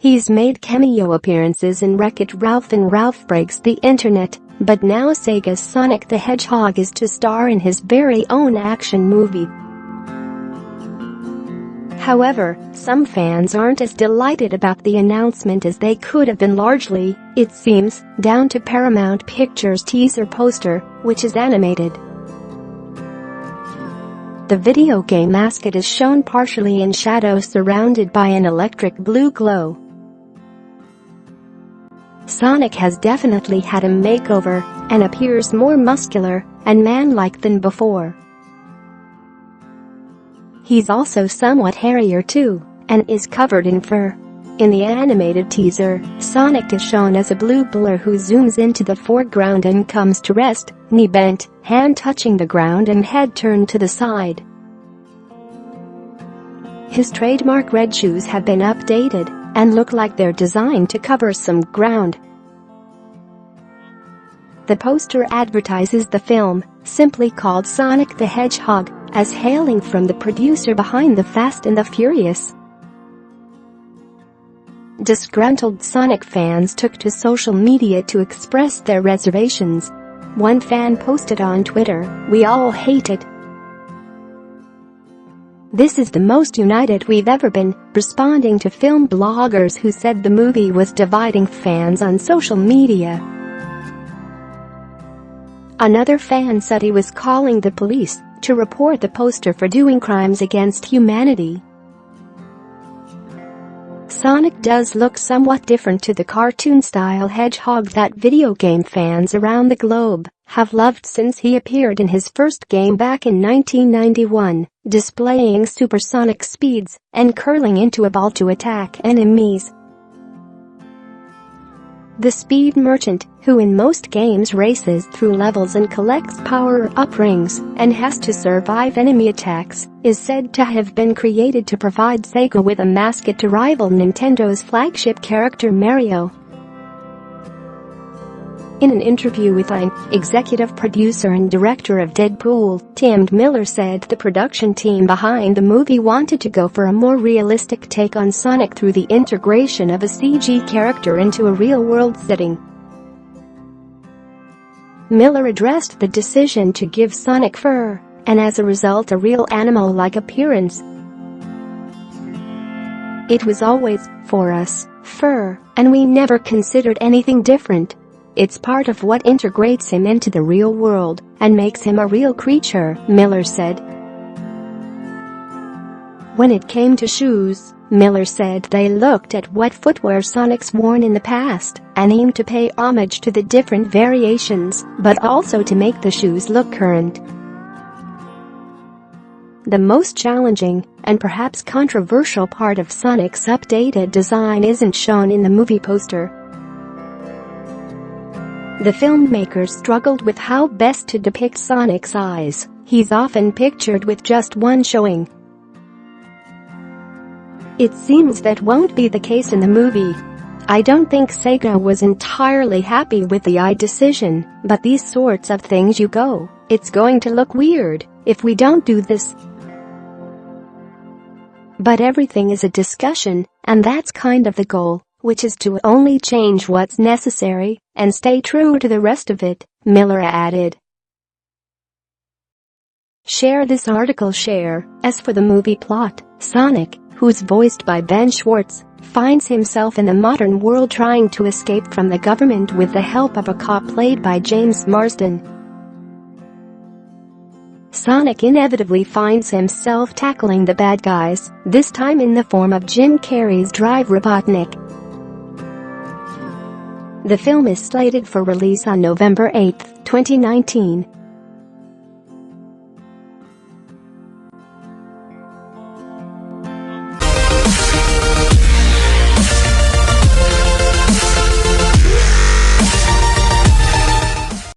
He's made cameo appearances in Wreck-It Ralph and Ralph Breaks the Internet, but now Sega's Sonic the Hedgehog is to star in his very own action movie. However, some fans aren't as delighted about the announcement as they could have been, largely, it seems, down to Paramount Pictures' teaser poster, which is animated. The video game mascot is shown partially in shadow surrounded by an electric blue glow. Sonic has definitely had a makeover and appears more muscular and man-like than before. He's also somewhat hairier too, and is covered in fur. In the animated teaser, Sonic is shown as a blue blur who zooms into the foreground and comes to rest, knee bent, hand touching the ground and head turned to the side. His trademark red shoes have been updated and look like they're designed to cover some ground. The poster advertises the film, simply called Sonic the Hedgehog, as hailing from the producer behind The Fast and the Furious. Disgruntled Sonic fans took to social media to express their reservations. One fan posted on Twitter, "We all hate it. This is the most united we've ever been," responding to film bloggers who said the movie was dividing fans on social media. Another fan said he was calling the police to report the poster for doing crimes against humanity. Sonic does look somewhat different to the cartoon-style hedgehog that video game fans around the globe have loved since he appeared in his first game back in 1991, displaying supersonic speeds and curling into a ball to attack enemies. The Speed Merchant, who in most games races through levels and collects power-up rings and has to survive enemy attacks, is said to have been created to provide Sega with a mascot to rival Nintendo's flagship character Mario. In an interview with Vine, executive producer and director of Deadpool, Tim Miller said the production team behind the movie wanted to go for a more realistic take on Sonic through the integration of a CG character into a real-world setting. Miller addressed the decision to give Sonic fur, and as a result a real animal-like appearance. "It was always, for us, fur, and we never considered anything different. It's part of what integrates him into the real world and makes him a real creature," Miller said. When it came to shoes, Miller said they looked at what footwear Sonic's worn in the past and aimed to pay homage to the different variations, but also to make the shoes look current. The most challenging and perhaps controversial part of Sonic's updated design isn't shown in the movie poster. The filmmakers struggled with how best to depict Sonic's eyes. He's often pictured with just one showing. It seems that won't be the case in the movie. "I don't think Sega was entirely happy with the eye decision, but these sorts of things you go, it's going to look weird if we don't do this." But everything is a discussion, and that's kind of the goal, which is to only change what's necessary and stay true to the rest of it, Miller added. Share this article. Share. As for the movie plot, Sonic, who's voiced by Ben Schwartz, finds himself in the modern world trying to escape from the government with the help of a cop played by James Marsden. Sonic inevitably finds himself tackling the bad guys, this time in the form of Jim Carrey's Drive Robotnik. The film is slated for release on November 8, 2019.